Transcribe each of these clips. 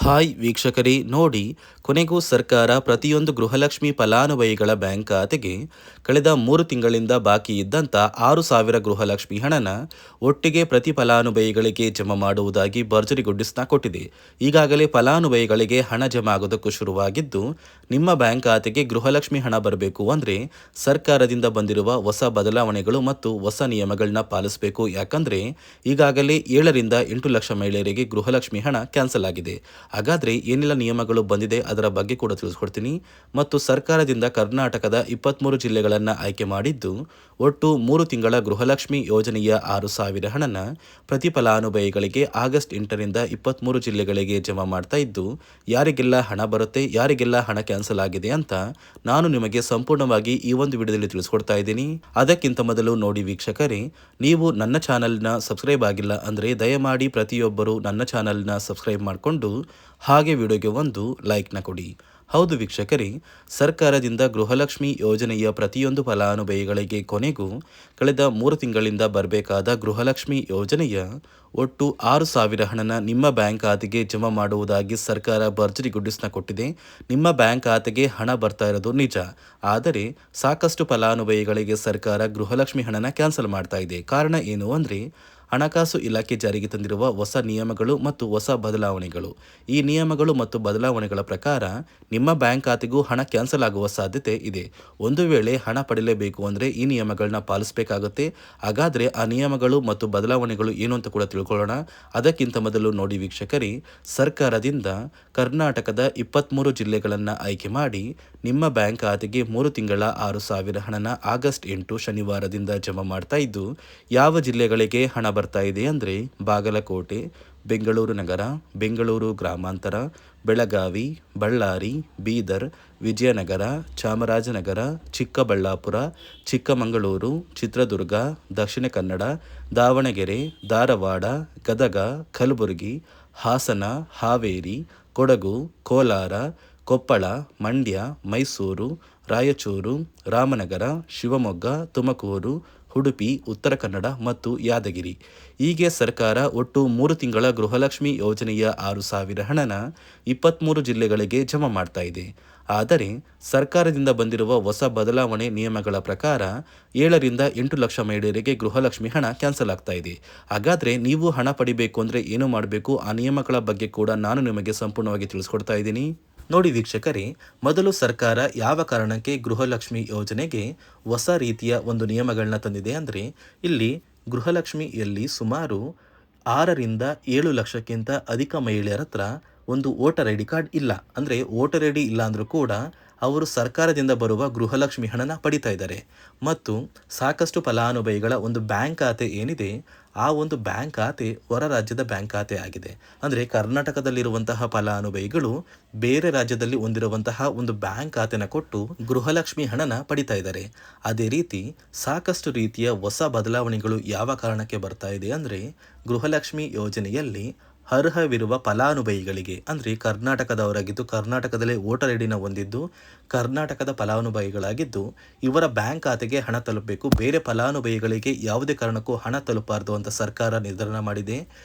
Hi ವೀಕ್ಷಕರೇ ನೋಡಿ, ಕೊನೆಗೂ ಸರ್ಕಾರ ಪ್ರತಿಯೊಂದು ಗೃಹಲಕ್ಷ್ಮಿ ಫಲಾನುಭವಿಗಳ ಬ್ಯಾಂಕ್ ಖಾತೆಗೆ ಕಳೆದ 3 ತಿಂಗಳಿಂದ ಬಾಕಿ ಇದ್ದಂಥ 6,000 ಗೃಹಲಕ್ಷ್ಮಿ ಹಣನ ಒಟ್ಟಿಗೆ ಪ್ರತಿ ಫಲಾನುಭವಿಗಳಿಗೆ ಜಮಾ ಮಾಡುವುದಾಗಿ ಭರ್ಜರಿ ಗುಡ್ಡಿಸ್ನ ಕೊಟ್ಟಿದೆ. ಈಗಾಗಲೇ ಫಲಾನುಭವಿಗಳಿಗೆ ಹಣ ಜಮಾ ಆಗೋದಕ್ಕೂ ಶುರುವಾಗಿದ್ದು, ನಿಮ್ಮ ಬ್ಯಾಂಕ್ ಖಾತೆಗೆ ಗೃಹಲಕ್ಷ್ಮಿ ಹಣ ಬರಬೇಕು ಅಂದರೆ ಸರ್ಕಾರದಿಂದ ಬಂದಿರುವ ಹೊಸ ಬದಲಾವಣೆಗಳು ಮತ್ತು ಹೊಸ ನಿಯಮಗಳನ್ನ ಪಾಲಿಸಬೇಕು. ಯಾಕಂದರೆ ಈಗಾಗಲೇ 7ರಿಂದ 8 ಲಕ್ಷ ಮಹಿಳೆಯರಿಗೆ ಗೃಹಲಕ್ಷ್ಮಿ ಹಣ ಕ್ಯಾನ್ಸಲ್ ಆಗಿದೆ. ಹಾಗಾದರೆ ಏನೆಲ್ಲ ನಿಯಮಗಳು ಬಂದಿದೆ ಅದರ ಬಗ್ಗೆ ಕೂಡ ತಿಳಿಸ್ಕೊಡ್ತೀನಿ. ಮತ್ತು ಸರ್ಕಾರದಿಂದ ಕರ್ನಾಟಕದ 23 ಜಿಲ್ಲೆಗಳನ್ನು ಆಯ್ಕೆ ಮಾಡಿದ್ದು, ಒಟ್ಟು 3 ತಿಂಗಳ ಗೃಹಲಕ್ಷ್ಮಿ ಯೋಜನೆಯ 6,000 ಹಣನ ಪ್ರತಿ ಫಲಾನುಭವಿಗಳಿಗೆ ಆಗಸ್ಟ್ 8ರಿಂದ 23 ಜಿಲ್ಲೆಗಳಿಗೆ ಜಮಾ ಮಾಡ್ತಾ ಇದ್ದು, ಯಾರಿಗೆಲ್ಲ ಹಣ ಬರುತ್ತೆ, ಯಾರಿಗೆಲ್ಲ ಹಣ ಕ್ಯಾನ್ಸಲ್ ಆಗಿದೆ ಅಂತ ನಾನು ನಿಮಗೆ ಸಂಪೂರ್ಣವಾಗಿ ಈ ಒಂದು ವಿಡಿಯೋದಲ್ಲಿ ತಿಳಿಸ್ಕೊಡ್ತಾ ಇದ್ದೀನಿ. ಅದಕ್ಕಿಂತ ಮೊದಲು ನೋಡಿ ವೀಕ್ಷಕರೇ, ನೀವು ನನ್ನ ಚಾನಲ್ನ ಸಬ್ಸ್ಕ್ರೈಬ್ ಆಗಿಲ್ಲ ಅಂದರೆ ದಯಮಾಡಿ ಪ್ರತಿಯೊಬ್ಬರು ನನ್ನ ಚಾನಲ್ನ ಸಬ್ಸ್ಕ್ರೈಬ್ ಮಾಡಿಕೊಂಡು ಹಾಗೆ ವಿಡಿಯೋಗೆ ಒಂದು ಲೈಕ್ನ ಕೊಡಿ. ಹೌದು ವೀಕ್ಷಕರೇ, ಸರ್ಕಾರದಿಂದ ಗೃಹಲಕ್ಷ್ಮಿ ಯೋಜನೆಯ ಪ್ರತಿಯೊಂದು ಫಲಾನುಭವಿಗಳಿಗೆ ಕೊನೆಗೂ ಕಳೆದ 3 ತಿಂಗಳಿಂದ ಬರಬೇಕಾದ ಗೃಹಲಕ್ಷ್ಮಿ ಯೋಜನೆಯ ಒಟ್ಟು 6,000 ಹಣನ ನಿಮ್ಮ ಬ್ಯಾಂಕ್ ಖಾತೆಗೆ ಜಮಾ ಮಾಡುವುದಾಗಿ ಸರ್ಕಾರ ಭರ್ಜರಿ ಗುಡ್ಡಿಸ್ನ ಕೊಟ್ಟಿದೆ. ನಿಮ್ಮ ಬ್ಯಾಂಕ್ ಖಾತೆಗೆ ಹಣ ಬರ್ತಾ ಇರೋದು ನಿಜ, ಆದರೆ ಸಾಕಷ್ಟು ಫಲಾನುಭವಿಗಳಿಗೆ ಸರ್ಕಾರ ಗೃಹಲಕ್ಷ್ಮಿ ಹಣನ ಕ್ಯಾನ್ಸಲ್ ಮಾಡ್ತಾ ಇದೆ. ಕಾರಣ ಏನು ಅಂದರೆ ಹಣಕಾಸು ಇಲಾಖೆ ಜಾರಿಗೆ ತಂದಿರುವ ಹೊಸ ನಿಯಮಗಳು ಮತ್ತು ಹೊಸ ಬದಲಾವಣೆಗಳು. ಈ ನಿಯಮಗಳು ಮತ್ತು ಬದಲಾವಣೆಗಳ ಪ್ರಕಾರ ನಿಮ್ಮ ಬ್ಯಾಂಕ್ ಖಾತೆಗೂ ಹಣ ಕ್ಯಾನ್ಸಲ್ ಆಗುವ ಸಾಧ್ಯತೆ ಇದೆ. ಒಂದು ವೇಳೆ ಹಣ ಪಡೆಯಲೇಬೇಕು ಅಂದರೆ ಈ ನಿಯಮಗಳನ್ನ ಪಾಲಿಸಬೇಕಾಗುತ್ತೆ. ಹಾಗಾದರೆ ಆ ನಿಯಮಗಳು ಮತ್ತು ಬದಲಾವಣೆಗಳು ಏನು ಅಂತ ಕೂಡ ತಿಳ್ಕೊಳ್ಳೋಣ. ಅದಕ್ಕಿಂತ ಮೊದಲು ನೋಡಿ ವೀಕ್ಷಕರೇ, ಸರ್ಕಾರದಿಂದ ಕರ್ನಾಟಕದ 23 ಜಿಲ್ಲೆಗಳನ್ನು ಆಯ್ಕೆ ಮಾಡಿ ನಿಮ್ಮ ಬ್ಯಾಂಕ್ ಖಾತೆಗೆ 3 ತಿಂಗಳ 6,000 ಹಣನ ಆಗಸ್ಟ್ 8 ಶನಿವಾರದಿಂದ ಜಮಾ ಮಾಡ್ತಾ ಇದ್ದು, ಯಾವ ಜಿಲ್ಲೆಗಳಿಗೆ ಹಣ ಬರ್ತಾ ಇದೆ ಅಂದರೆ ಬಾಗಲಕೋಟೆ, ಬೆಂಗಳೂರು ನಗರ, ಬೆಂಗಳೂರು ಗ್ರಾಮಾಂತರ, ಬೆಳಗಾವಿ, ಬಳ್ಳಾರಿ, ಬೀದರ್, ವಿಜಯನಗರ, ಚಾಮರಾಜನಗರ, ಚಿಕ್ಕಬಳ್ಳಾಪುರ, ಚಿಕ್ಕಮಗಳೂರು, ಚಿತ್ರದುರ್ಗ, ದಕ್ಷಿಣ ಕನ್ನಡ, ದಾವಣಗೆರೆ, ಧಾರವಾಡ, ಗದಗ, ಕಲಬುರಗಿ, ಹಾಸನ, ಹಾವೇರಿ, ಕೊಡಗು, ಕೋಲಾರ, ಕೊಪ್ಪಳ, ಮಂಡ್ಯ, ಮೈಸೂರು, ರಾಯಚೂರು, ರಾಮನಗರ, ಶಿವಮೊಗ್ಗ, ತುಮಕೂರು, ಉಡುಪಿ, ಉತ್ತರ ಕನ್ನಡ ಮತ್ತು ಯಾದಗಿರಿ. ಹೀಗೆ ಸರ್ಕಾರ ಒಟ್ಟು 3 ತಿಂಗಳ ಗೃಹಲಕ್ಷ್ಮಿ ಯೋಜನೆಯ 6,000 ಹಣನ 23 ಜಿಲ್ಲೆಗಳಿಗೆ ಜಮಾ ಮಾಡ್ತಾ ಇದೆ. ಆದರೆ ಸರ್ಕಾರದಿಂದ ಬಂದಿರುವ ಹೊಸ ಬದಲಾವಣೆ ನಿಯಮಗಳ ಪ್ರಕಾರ 7ರಿಂದ 8 ಲಕ್ಷ ಮಹಿಳೆಯರಿಗೆ ಗೃಹಲಕ್ಷ್ಮಿ ಹಣ ಕ್ಯಾನ್ಸಲ್ ಆಗ್ತಾ ಇದೆ. ಹಾಗಾದರೆ ನೀವು ಹಣ ಪಡಿಬೇಕು ಅಂದರೆ ಏನು ಮಾಡಬೇಕು, ಆ ನಿಯಮಗಳ ಬಗ್ಗೆ ಕೂಡ ನಾನು ನಿಮಗೆ ಸಂಪೂರ್ಣವಾಗಿ ತಿಳಿಸ್ಕೊಡ್ತಾ ಇದ್ದೀನಿ. ನೋಡಿ ವೀಕ್ಷಕರೇ, ಮೊದಲು ಸರ್ಕಾರ ಯಾವ ಕಾರಣಕ್ಕೆ ಗೃಹಲಕ್ಷ್ಮಿ ಯೋಜನೆಗೆ ಹೊಸ ರೀತಿಯ ಒಂದು ನಿಯಮಗಳನ್ನ ತಂದಿದೆ ಅಂದರೆ, ಇಲ್ಲಿ ಗೃಹಲಕ್ಷ್ಮಿಯಲ್ಲಿ ಸುಮಾರು 6ರಿಂದ 7 ಲಕ್ಷಕ್ಕಿಂತ ಅಧಿಕ ಮಹಿಳೆಯರ ಹತ್ರ ಒಂದು ವೋಟರ್ ಐ ಡಿ ಕಾರ್ಡ್ ಇಲ್ಲ. ಅಂದರೆ ವೋಟರ್ ಐ ಡಿ ಇಲ್ಲ ಅಂದರೂ ಕೂಡ ಅವರು ಸರ್ಕಾರದಿಂದ ಬರುವ ಗೃಹಲಕ್ಷ್ಮಿ ಹಣನ ಪಡಿತಾ ಇದ್ದಾರೆ. ಮತ್ತು ಸಾಕಷ್ಟು ಫಲಾನುಭವಿಗಳ ಒಂದು ಬ್ಯಾಂಕ್ ಖಾತೆ ಏನಿದೆ, ಆ ಒಂದು ಬ್ಯಾಂಕ್ ಖಾತೆ ಹೊರ ರಾಜ್ಯದ ಬ್ಯಾಂಕ್ ಖಾತೆ ಆಗಿದೆ. ಅಂದರೆ ಕರ್ನಾಟಕದಲ್ಲಿರುವಂತಹ ಫಲಾನುಭವಿಗಳು ಬೇರೆ ರಾಜ್ಯದಲ್ಲಿ ಹೊಂದಿರುವಂತಹ ಒಂದು ಬ್ಯಾಂಕ್ ಖಾತೆನ ಕೊಟ್ಟು ಗೃಹಲಕ್ಷ್ಮಿ ಹಣನ ಪಡಿತಾ ಇದ್ದಾರೆ. ಅದೇ ರೀತಿ ಸಾಕಷ್ಟು ರೀತಿಯ ಹೊಸ ಬದಲಾವಣೆಗಳು ಯಾವ ಕಾರಣಕ್ಕೆ ಬರ್ತಾ ಇದೆ ಅಂದರೆ, ಗೃಹಲಕ್ಷ್ಮಿ ಯೋಜನೆಯಲ್ಲಿ ಅರ್ಹವಿರುವ ಫಲಾನುಭವಿಗಳಿಗೆ ಅಂದರೆ ಕರ್ನಾಟಕದವರಾಗಿದ್ದು, ಕರ್ನಾಟಕದಲ್ಲೇ ವೋಟರ್ ಐ ಡಿನ ಹೊಂದಿದ್ದು, ಕರ್ನಾಟಕದ ಫಲಾನುಭವಿಗಳಾಗಿದ್ದು ಇವರ ಬ್ಯಾಂಕ್ ಖಾತೆಗೆ ಹಣ ತಲುಪಬೇಕು. ಬೇರೆ ಫಲಾನುಭವಿಗಳಿಗೆ ಯಾವುದೇ ಕಾರಣಕ್ಕೂ ಹಣ ತಲುಪಬಾರದು ಅಂತ ಸರ್ಕಾರ ನಿರ್ಧಾರ ಮಾಡಿದೆ.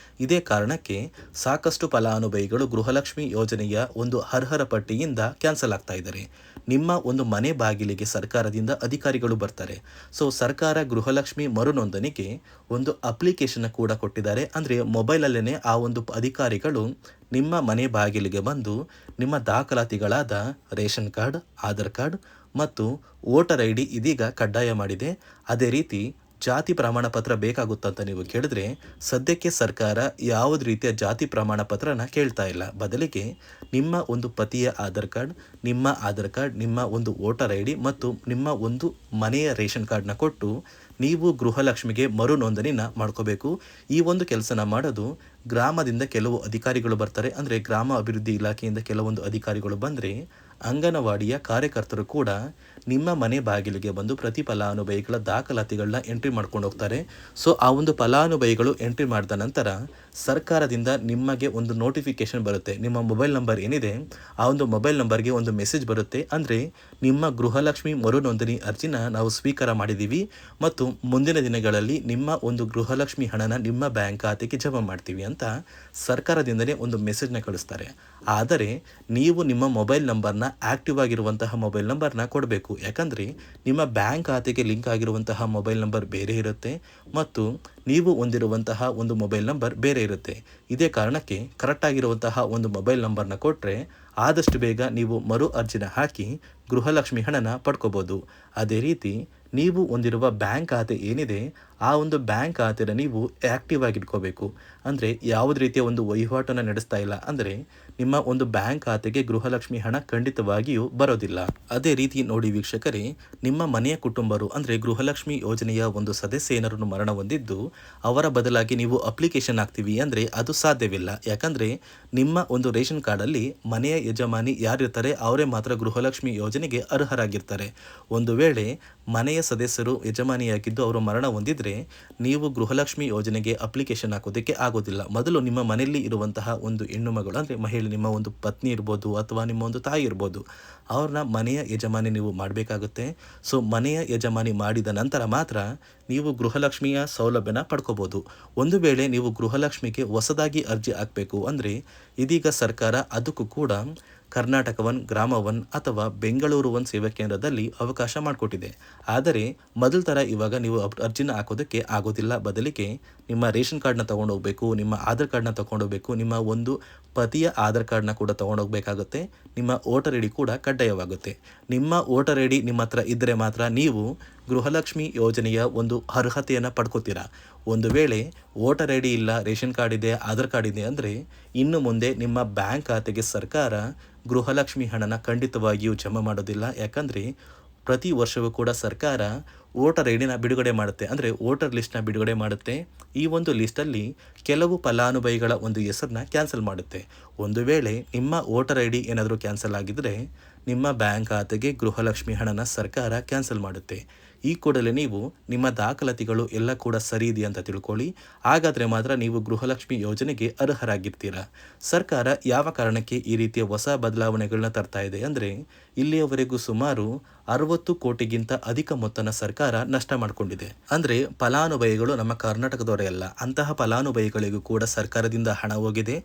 ಇದೇ ಕಾರಣಕ್ಕೆ ಸಾಕಷ್ಟು ಫಲಾನುಭವಿಗಳು ಗೃಹಲಕ್ಷ್ಮಿ ಯೋಜನೆಯ ಒಂದು ಅರ್ಹರ ಪಟ್ಟಿಯಿಂದ ಕ್ಯಾನ್ಸಲ್ ಆಗ್ತಾ ಇದ್ದಾರೆ. ನಿಮ್ಮ ಒಂದು ಮನೆ ಬಾಗಿಲಿಗೆ ಸರ್ಕಾರದಿಂದ ಅಧಿಕಾರಿಗಳು ಬರ್ತಾರೆ. ಸೊ ಸರ್ಕಾರ ಗೃಹಲಕ್ಷ್ಮಿ ಮರುನೋಂದಣಿಗೆ ಒಂದು ಅಪ್ಲಿಕೇಶನ್ ಕೂಡ ಕೊಟ್ಟಿದ್ದಾರೆ. ಅಂದರೆ ಮೊಬೈಲಲ್ಲೇ ಆ ಒಂದು ಅಧಿಕಾರಿಗಳು ನಿಮ್ಮ ಮನೆ ಬಾಗಿಲಿಗೆ ಬಂದು ನಿಮ್ಮ ದಾಖಲಾತಿಗಳಾದ ರೇಷನ್ ಕಾರ್ಡ್, ಆಧಾರ್ ಕಾರ್ಡ್ ಮತ್ತು ವೋಟರ್ ಐ ಡಿ ಇದೀಗ ಕಡ್ಡಾಯ ಮಾಡಿದೆ. ಅದೇ ರೀತಿ ಜಾತಿ ಪ್ರಮಾಣ ಪತ್ರ ಬೇಕಾಗುತ್ತಂತ ನೀವು ಕೇಳಿದ್ರೆ, ಸದ್ಯಕ್ಕೆ ಸರ್ಕಾರ ಯಾವುದೇ ರೀತಿಯ ಜಾತಿ ಪ್ರಮಾಣ ಪತ್ರನ ಕೇಳ್ತಾ ಇಲ್ಲ. ಬದಲಿಗೆ ನಿಮ್ಮ ಒಂದು ಪತಿಯ ಆಧಾರ್ ಕಾರ್ಡ್, ನಿಮ್ಮ ಒಂದು ವೋಟರ್ ಐ ಡಿ ಮತ್ತು ನಿಮ್ಮ ಒಂದು ಮನೆಯ ರೇಷನ್ ಕಾರ್ಡ್ನ ಕೊಟ್ಟು ನೀವು ಗೃಹಲಕ್ಷ್ಮಿಗೆ ಮರು ನೋಂದಣಿನ ಮಾಡ್ಕೋಬೇಕು. ಈ ಒಂದು ಕೆಲಸನ ಮಾಡೋದು ಗ್ರಾಮದಿಂದ ಕೆಲವು ಅಧಿಕಾರಿಗಳು ಬರ್ತಾರೆ. ಅಂದರೆ ಗ್ರಾಮ ಅಭಿವೃದ್ಧಿ ಇಲಾಖೆಯಿಂದ ಕೆಲವೊಂದು ಅಧಿಕಾರಿಗಳು ಬಂದರೆ ಅಂಗನವಾಡಿಯ ಕಾರ್ಯಕರ್ತರು ಕೂಡ ನಿಮ್ಮ ಮನೆ ಬಾಗಿಲಿಗೆ ಬಂದು ಪ್ರತಿ ಫಲಾನುಭವಿಗಳ ದಾಖಲಾತಿಗಳನ್ನ ಎಂಟ್ರಿ ಮಾಡ್ಕೊಂಡು ಹೋಗ್ತಾರೆ. ಸೊ ಆ ಒಂದು ಫಲಾನುಭವಿಗಳು ಎಂಟ್ರಿ ಮಾಡಿದ ನಂತರ ಸರ್ಕಾರದಿಂದ ನಿಮಗೆ ಒಂದು ನೋಟಿಫಿಕೇಶನ್ ಬರುತ್ತೆ. ನಿಮ್ಮ ಮೊಬೈಲ್ ನಂಬರ್ ಏನಿದೆ ಆ ಒಂದು ಮೊಬೈಲ್ ನಂಬರ್ಗೆ ಒಂದು ಮೆಸೇಜ್ ಬರುತ್ತೆ. ಅಂದರೆ ನಿಮ್ಮ ಗೃಹಲಕ್ಷ್ಮಿ ಮರು ನೋಂದಣಿ ಅರ್ಜಿನ ನಾವು ಸ್ವೀಕಾರ ಮಾಡಿದ್ದೀವಿ ಮತ್ತು ಮುಂದಿನ ದಿನಗಳಲ್ಲಿ ನಿಮ್ಮ ಒಂದು ಗೃಹಲಕ್ಷ್ಮಿ ಹಣನ ನಿಮ್ಮ ಬ್ಯಾಂಕ್ ಖಾತೆಗೆ ಜಮಾ ಮಾಡ್ತೀವಿ ಅಂತ ಸರ್ಕಾರದಿಂದಲೇ ಒಂದು ಮೆಸೇಜ್ನ ಕಳಿಸ್ತಾರೆ. ಆದರೆ ನೀವು ನಿಮ್ಮ ಮೊಬೈಲ್ ನಂಬರ್ನ ಆಕ್ಟಿವ್ ಆಗಿರುವಂತಹ ಮೊಬೈಲ್ ನಂಬರ್ನ ಕೊಡಬೇಕು. ಯಾಕಂದರೆ ನಿಮ್ಮ ಬ್ಯಾಂಕ್ ಖಾತೆಗೆ ಲಿಂಕ್ ಆಗಿರುವಂತಹ ಮೊಬೈಲ್ ನಂಬರ್ ಬೇರೆ ಇರುತ್ತೆ ಮತ್ತು ನೀವು ಹೊಂದಿರುವಂತಹ ಒಂದು ಮೊಬೈಲ್ ನಂಬರ್ ಬೇರೆ ಇರುತ್ತೆ. ಇದೇ ಕಾರಣಕ್ಕೆ ಕರೆಕ್ಟಾಗಿರುವಂತಹ ಒಂದು ಮೊಬೈಲ್ ನಂಬರ್ನ ಕೊಟ್ಟರೆ ಆದಷ್ಟು ಬೇಗ ನೀವು ಮರು ಅರ್ಜಿನ ಹಾಕಿ ಗೃಹಲಕ್ಷ್ಮಿ ಹಣನ ಪಡ್ಕೋಬೋದು. ಅದೇ ರೀತಿ ನೀವು ಹೊಂದಿರುವ ಬ್ಯಾಂಕ್ ಖಾತೆ ಏನಿದೆ ಆ ಒಂದು ಬ್ಯಾಂಕ್ ಖಾತೆನ ನೀವು ಆ್ಯಕ್ಟಿವ್ ಆಗಿ ಇಟ್ಕೋಬೇಕು. ಅಂದರೆ ಯಾವುದೇ ರೀತಿಯ ಒಂದು ವಹಿವಾಟನ್ನು ನಡೆಸ್ತಾ ಇಲ್ಲ ಅಂದರೆ ನಿಮ್ಮ ಒಂದು ಬ್ಯಾಂಕ್ ಖಾತೆಗೆ ಗೃಹಲಕ್ಷ್ಮಿ ಹಣ ಖಂಡಿತವಾಗಿಯೂ ಬರೋದಿಲ್ಲ. ಅದೇ ರೀತಿ ನೋಡಿ ವೀಕ್ಷಕರೇ, ನಿಮ್ಮ ಮನೆಯ ಕುಟುಂಬರು ಅಂದರೆ ಗೃಹಲಕ್ಷ್ಮಿ ಯೋಜನೆಯ ಒಂದು ಸದಸ್ಯ ಏನಾರು ಮರಣ ಹೊಂದಿದ್ದು ಅವರ ಬದಲಾಗಿ ನೀವು ಅಪ್ಲಿಕೇಶನ್ ಹಾಕ್ತೀವಿ ಅಂದರೆ ಅದು ಸಾಧ್ಯವಿಲ್ಲ. ಯಾಕಂದರೆ ನಿಮ್ಮ ಒಂದು ರೇಷನ್ ಕಾರ್ಡಲ್ಲಿ ಮನೆಯ ಯಜಮಾನಿ ಯಾರಿರ್ತಾರೆ ಅವರೇ ಮಾತ್ರ ಗೃಹಲಕ್ಷ್ಮಿ ಯೋಜನೆಗೆ ಅರ್ಹರಾಗಿರ್ತಾರೆ. ಒಂದು ವೇಳೆ ಮನೆಯ ಸದಸ್ಯರು ಯಜಮಾನಿಯಾಗಿದ್ದು ಅವರು ಮರಣ ಹೊಂದಿದರೆ ನೀವು ಗೃಹಲಕ್ಷ್ಮಿ ಯೋಜನೆಗೆ ಅಪ್ಲಿಕೇಶನ್ ಹಾಕೋದಕ್ಕೆ ಆಗೋದಿಲ್ಲ. ಮೊದಲು ನಿಮ್ಮ ಮನೆಯಲ್ಲಿ ಇರುವಂತಹ ಒಂದು ಹೆಣ್ಣು ಮಗಳು ಅಂದರೆ ಮಹಿಳೆ, ನಿಮ್ಮ ಒಂದು ಪತ್ನಿ ಇರ್ಬೋದು ಅಥವಾ ನಿಮ್ಮ ಒಂದು ತಾಯಿ ಇರ್ಬೋದು, ಅವ್ರನ್ನ ಮನೆಯ ಯಜಮಾನಿ ನೀವು ಮಾಡಬೇಕಾಗುತ್ತೆ. ಸೊ ಮನೆಯ ಯಜಮಾನಿ ಮಾಡಿದ ನಂತರ ಮಾತ್ರ ನೀವು ಗೃಹಲಕ್ಷ್ಮಿಯ ಸೌಲಭ್ಯನ ಪಡ್ಕೋಬೋದು. ಒಂದು ವೇಳೆ ನೀವು ಗೃಹಲಕ್ಷ್ಮಿಗೆ ಹೊಸದಾಗಿ ಅರ್ಜಿ ಹಾಕಬೇಕು ಅಂದರೆ ಇದೀಗ ಸರ್ಕಾರ ಅದಕ್ಕೂ ಕೂಡ ಕರ್ನಾಟಕ ಒನ್, ಗ್ರಾಮ ಒನ್ ಅಥವಾ ಬೆಂಗಳೂರು ಒನ್ ಸೇವಾ ಕೇಂದ್ರದಲ್ಲಿ ಅವಕಾಶ ಮಾಡಿಕೊಟ್ಟಿದೆ. ಆದರೆ ಮೊದಲ ಥರ ಇವಾಗ ನೀವು ಅರ್ಜಿನ ಹಾಕೋದಕ್ಕೆ ಆಗೋದಿಲ್ಲ. ಬದಲಿಗೆ ನಿಮ್ಮ ರೇಷನ್ ಕಾರ್ಡ್ನ ತೊಗೊಂಡೋಗ್ಬೇಕು, ನಿಮ್ಮ ಆಧಾರ್ ಕಾರ್ಡ್ನ ತೊಗೊಂಡೋಗ್ಬೇಕು, ನಿಮ್ಮ ಒಂದು ಪತಿಯ ಆಧಾರ್ ಕಾರ್ಡ್ನ ಕೂಡ ತೊಗೊಂಡೋಗ್ಬೇಕಾಗುತ್ತೆ. ನಿಮ್ಮ ವೋಟರ್ ಐ ಡಿ ಕೂಡ ಕಡ್ಡಾಯವಾಗುತ್ತೆ. ನಿಮ್ಮ ವೋಟರ್ ಐ ಡಿ ನಿಮ್ಮ ಹತ್ರ ಇದ್ದರೆ ಮಾತ್ರ ನೀವು ಗೃಹಲಕ್ಷ್ಮಿ ಯೋಜನೆಯ ಒಂದು ಅರ್ಹತೆಯನ್ನು ಪಡ್ಕೋತೀರಾ. ಒಂದು ವೇಳೆ ವೋಟರ್ ಐ ಡಿ ಇಲ್ಲ, ರೇಷನ್ ಕಾರ್ಡ್ ಇದೆ, ಆಧಾರ್ ಕಾರ್ಡ್ ಇದೆ ಅಂದರೆ ಇನ್ನು ಮುಂದೆ ನಿಮ್ಮ ಬ್ಯಾಂಕ್ ಖಾತೆಗೆ ಸರ್ಕಾರ ಗೃಹಲಕ್ಷ್ಮಿ ಹಣನ ಖಂಡಿತವಾಗಿಯೂ ಜಮಾ ಮಾಡೋದಿಲ್ಲ. ಯಾಕಂದರೆ ಪ್ರತಿ ವರ್ಷವೂ ಕೂಡ ಸರ್ಕಾರ ವೋಟರ್ ಐ ಡಿನ ಬಿಡುಗಡೆ ಮಾಡುತ್ತೆ, ಅಂದರೆ ವೋಟರ್ ಲಿಸ್ಟ್ನ ಬಿಡುಗಡೆ ಮಾಡುತ್ತೆ. ಈ ಒಂದು ಲಿಸ್ಟಲ್ಲಿ ಕೆಲವು ಫಲಾನುಭವಿಗಳ ಒಂದು ಹೆಸರನ್ನ ಕ್ಯಾನ್ಸಲ್ ಮಾಡುತ್ತೆ. ಒಂದು ವೇಳೆ ನಿಮ್ಮ ವೋಟರ್ ಐ ಡಿ ಏನಾದರೂ ಕ್ಯಾನ್ಸಲ್ ಆಗಿದ್ದರೆ ನಿಮ್ಮ ಬ್ಯಾಂಕ್ ಖಾತೆಗೆ ಗೃಹಲಕ್ಷ್ಮಿ ಹಣನ ಸರ್ಕಾರ ಕ್ಯಾನ್ಸಲ್ ಮಾಡುತ್ತೆ. ಈ ಕೂಡಲೇ ನೀವು ನಿಮ್ಮ ದಾಖಲಾತಿಗಳು ಎಲ್ಲ ಕೂಡ ಸರಿ ಇದೆ ಅಂತ ತಿಳ್ಕೊಳ್ಳಿ. ಹಾಗಾದರೆ ಮಾತ್ರ ನೀವು ಗೃಹಲಕ್ಷ್ಮಿ ಯೋಜನೆಗೆ ಅರ್ಹರಾಗಿರ್ತೀರಾ. ಸರ್ಕಾರ ಯಾವ ಕಾರಣಕ್ಕೆ ಈ ರೀತಿಯ ಹೊಸ ಬದಲಾವಣೆಗಳನ್ನ ತರ್ತಾ ಇದೆ ಅಂದರೆ ಇಲ್ಲಿಯವರೆಗೂ ಸುಮಾರು 60 ಕೋಟಿಗಿಂತ ಅಧಿಕ ಮೊತ್ತನ ಸರ್ಕಾರ ನಷ್ಟ ಮಾಡಿಕೊಂಡಿದೆ. ಅಂದರೆ ಫಲಾನುಭವಿಗಳು ನಮ್ಮ ಕರ್ನಾಟಕದವರೇ ಅಲ್ಲ, ಅಂತಹ ಫಲಾನುಭವಿಗಳಿಗೂ ಕೂಡ ಸರ್ಕಾರದಿಂದ ಹಣ ಹೋಗಿದೆ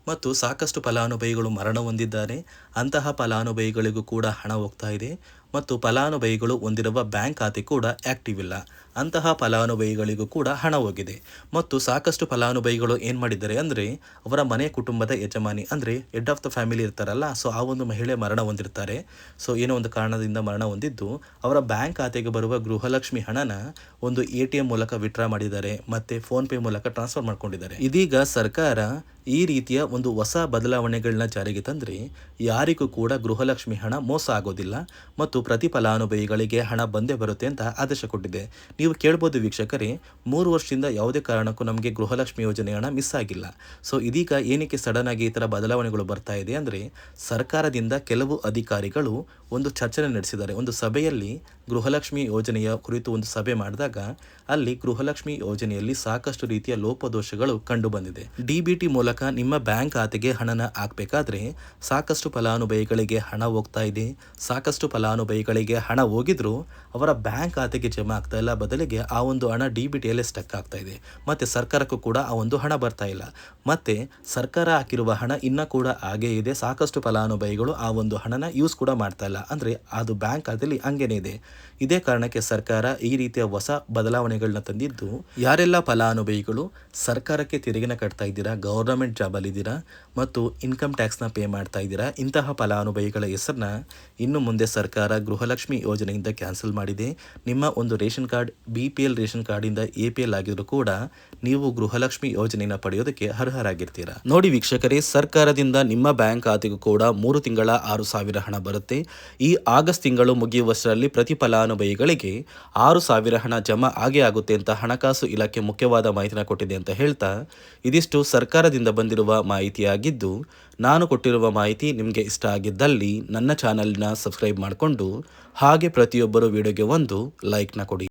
ಮತ್ತು ಸಾಕಷ್ಟು ಫಲಾನುಭವಿಗಳು ಮರಣ ಹೊಂದಿದ್ದಾರೆ. ಅಂತಹ ಫಲಾನುಭವಿಗಳಿಗೂ ಕೂಡ ಹಣ ಹೋಗ್ತಾ ಇದೆ ಮತ್ತು ಫಲಾನುಭವಿಗಳು ಹೊಂದಿರುವ ಬ್ಯಾಂಕ್ ಖಾತೆ ಕೂಡ ಆ್ಯಕ್ಟಿವ್ ಇಲ್ಲ. ಅಂತಹ ಫಲಾನುಭವಿಗಳಿಗೂ ಕೂಡ ಹಣ ಹೋಗಿದೆ ಮತ್ತು ಸಾಕಷ್ಟು ಫಲಾನುಭವಿಗಳು ಏನು ಮಾಡಿದ್ದಾರೆ ಅಂದರೆ ಅವರ ಮನೆ ಕುಟುಂಬದ ಯಜಮಾನಿ ಅಂದರೆ ಹೆಡ್ ಆಫ್ ದ ಫ್ಯಾಮಿಲಿ ಇರ್ತಾರಲ್ಲ, ಸೊ ಆ ಒಂದು ಮಹಿಳೆ ಮರಣ ಹೊಂದಿರ್ತಾರೆ. ಸೊ ಏನೋ ಒಂದು ಕಾರಣದಿಂದ ಮರಣ ಹೊಂದಿದ್ದು ಅವರ ಬ್ಯಾಂಕ್ ಖಾತೆಗೆ ಬರುವ ಗೃಹಲಕ್ಷ್ಮಿ ಹಣನ ಒಂದು ATM ಮೂಲಕ ವಿತ್ಡ್ರಾ ಮಾಡಿದ್ದಾರೆ ಮತ್ತು ಫೋನ್ಪೇ ಮೂಲಕ ಟ್ರಾನ್ಸ್ಫರ್ ಮಾಡ್ಕೊಂಡಿದ್ದಾರೆ. ಇದೀಗ ಸರ್ಕಾರ ಈ ರೀತಿಯ ಒಂದು ಹೊಸ ಬದಲಾವಣೆಗಳನ್ನ ಜಾರಿಗೆ ತಂದರೆ ಯಾರಿಗೂ ಕೂಡ ಗೃಹಲಕ್ಷ್ಮಿ ಹಣ ಮೋಸ ಆಗೋದಿಲ್ಲ ಮತ್ತು ಪ್ರತಿ ಫಲಾನುಭವಿಗಳಿಗೆ ಹಣ ಬಂದೇ ಬರುತ್ತೆ ಅಂತ ಆದೇಶ ಕೊಟ್ಟಿದೆ. ನೀವು ಕೇಳ್ಬೋದು ವೀಕ್ಷಕರೇ, 3 ವರ್ಷದಿಂದ ಯಾವುದೇ ಕಾರಣಕ್ಕೂ ನಮಗೆ ಗೃಹಲಕ್ಷ್ಮಿ ಯೋಜನೆ ಹಣ ಮಿಸ್ ಆಗಿಲ್ಲ. ಸೊ ಇದೀಗ ಏನಕ್ಕೆ ಸಡನ್ ಆಗಿ ಈ ಥರ ಬದಲಾವಣೆಗಳು ಬರ್ತಾ ಇದೆ ಅಂದರೆ ಸರ್ಕಾರದಿಂದ ಕೆಲವು ಅಧಿಕಾರಿಗಳು ಒಂದು ಚರ್ಚೆ ನಡೆಸಿದ್ದಾರೆ. ಒಂದು ಸಭೆಯಲ್ಲಿ ಗೃಹಲಕ್ಷ್ಮಿ ಯೋಜನೆಯ ಕುರಿತು ಒಂದು ಸಭೆ ಮಾಡಿದಾಗ ಅಲ್ಲಿ ಗೃಹಲಕ್ಷ್ಮಿ ಯೋಜನೆಯಲ್ಲಿ ಸಾಕಷ್ಟು ರೀತಿಯ ಲೋಪದೋಷಗಳು ಕಂಡು ಬಂದಿದೆ. DBT ಮೂಲಕ ನಿಮ್ಮ ಬ್ಯಾಂಕ್ ಖಾತೆಗೆ ಹಣನ ಹಾಕಬೇಕಾದ್ರೆ ಸಾಕಷ್ಟು ಫಲಾನುಭವಿಗಳಿಗೆ ಹಣ ಹೋಗ್ತಾ ಇದೆ. ಸಾಕಷ್ಟು ಫಲಾನುಭವಿಗಳಿಗೆ ಹಣ ಹೋಗಿದ್ರು ಅವರ ಬ್ಯಾಂಕ್ ಖಾತೆಗೆ ಜಮಾ ಆಗ್ತಾ ಇಲ್ಲ, ಬದಲಿಗೆ ಆ ಒಂದು ಹಣ DBTಯಲ್ಲೇ ಸ್ಟಕ್ ಆಗ್ತಾ ಇದೆ. ಮತ್ತು ಸರ್ಕಾರಕ್ಕೂ ಕೂಡ ಆ ಒಂದು ಹಣ ಬರ್ತಾ ಇಲ್ಲ. ಮತ್ತು ಸರ್ಕಾರ ಹಾಕಿರುವ ಹಣ ಇನ್ನೂ ಕೂಡ ಹಾಗೇ ಇದೆ. ಸಾಕಷ್ಟು ಫಲಾನುಭವಿಗಳು ಆ ಒಂದು ಹಣನ ಯೂಸ್ ಕೂಡ ಮಾಡ್ತಾ ಇಲ್ಲ, ಅಂದರೆ ಅದು ಬ್ಯಾಂಕ್ ಖಾತೆಯಲ್ಲಿ ಹಂಗೇನೆ ಇದೆ. ಇದೇ ಕಾರಣಕ್ಕೆ ಸರ್ಕಾರ ಈ ರೀತಿಯ ಹೊಸ ಬದಲಾವಣೆಗಳನ್ನ ತಂದಿದ್ದು, ಯಾರೆಲ್ಲ ಫಲಾನುಭವಿಗಳು ಸರ್ಕಾರಕ್ಕೆ ತೆರಿಗೆನ ಕಟ್ತಾ ಇದ್ದೀರಾ, ಗೌರ್ನಮೆಂಟ್ ಜಾಬಲ್ಲಿದ್ದೀರಾ ಮತ್ತು ಇನ್ಕಮ್ ಟ್ಯಾಕ್ಸ್ನ ಪೇ ಮಾಡ್ತಾ ಇದ್ದೀರಾ, ಇಂತಹ ಫಲಾನುಭವಿಗಳ ಹೆಸರನ್ನ ಇನ್ನು ಮುಂದೆ ಸರ್ಕಾರ ಗೃಹಲಕ್ಷ್ಮಿ ಯೋಜನೆಯಿಂದ ಕ್ಯಾನ್ಸಲ್ ಮಾಡಿದೆ. ನಿಮ್ಮ ಒಂದು ರೇಷನ್ ಕಾರ್ಡ್ BPL ರೇಷನ್ ಕಾರ್ಡಿಂದ APL ಆಗಿದ್ರು ಕೂಡ ನೀವು ಗೃಹಲಕ್ಷ್ಮಿ ಯೋಜನೆಯನ್ನು ಪಡೆಯೋದಕ್ಕೆ ಅರ್ಹರಾಗಿರ್ತೀರಾ. ನೋಡಿ ವೀಕ್ಷಕರೇ, ಸರ್ಕಾರದಿಂದ ನಿಮ್ಮ ಬ್ಯಾಂಕ್ ಖಾತೆಗೂ ಕೂಡ 3 ತಿಂಗಳ 6,000 ಹಣ ಬರುತ್ತೆ. ಈ ಆಗಸ್ಟ್ ತಿಂಗಳು ಮುಗಿಯುವಷ್ಟರಲ್ಲಿ ಪ್ರತಿ ಫಲಾನುಭವಿಗಳಿಗೆ 6,000 ಹಣ ಜಮಾ ಆಗೇ ಆಗುತ್ತೆ ಅಂತ ಹಣಕಾಸು ಇಲಾಖೆ ಮುಖ್ಯವಾದ ಮಾಹಿತಿನ ಕೊಟ್ಟಿದೆ ಅಂತ ಹೇಳ್ತಾ ಇದಿಷ್ಟು ಸರ್ಕಾರದಿಂದ ಕಡೆಯಿಂದ ಬಂದಿರುವ ಮಾಹಿತಿಯಾಗಿದ್ದು, ನಾನು ಕೊಟ್ಟಿರುವ ಮಾಹಿತಿ ನಿಮಗೆ ಇಷ್ಟ ಆಗಿದ್ದಲ್ಲಿ ನನ್ನ ಚಾನಲ್ನ ಸಬ್ಸ್ಕ್ರೈಬ್ ಮಾಡಿಕೊಂಡು ಹಾಗೆ ಪ್ರತಿಯೊಬ್ಬರು ವಿಡಿಯೋಗೆ ಒಂದು ಲೈಕ್ನ ಕೊಡಿ.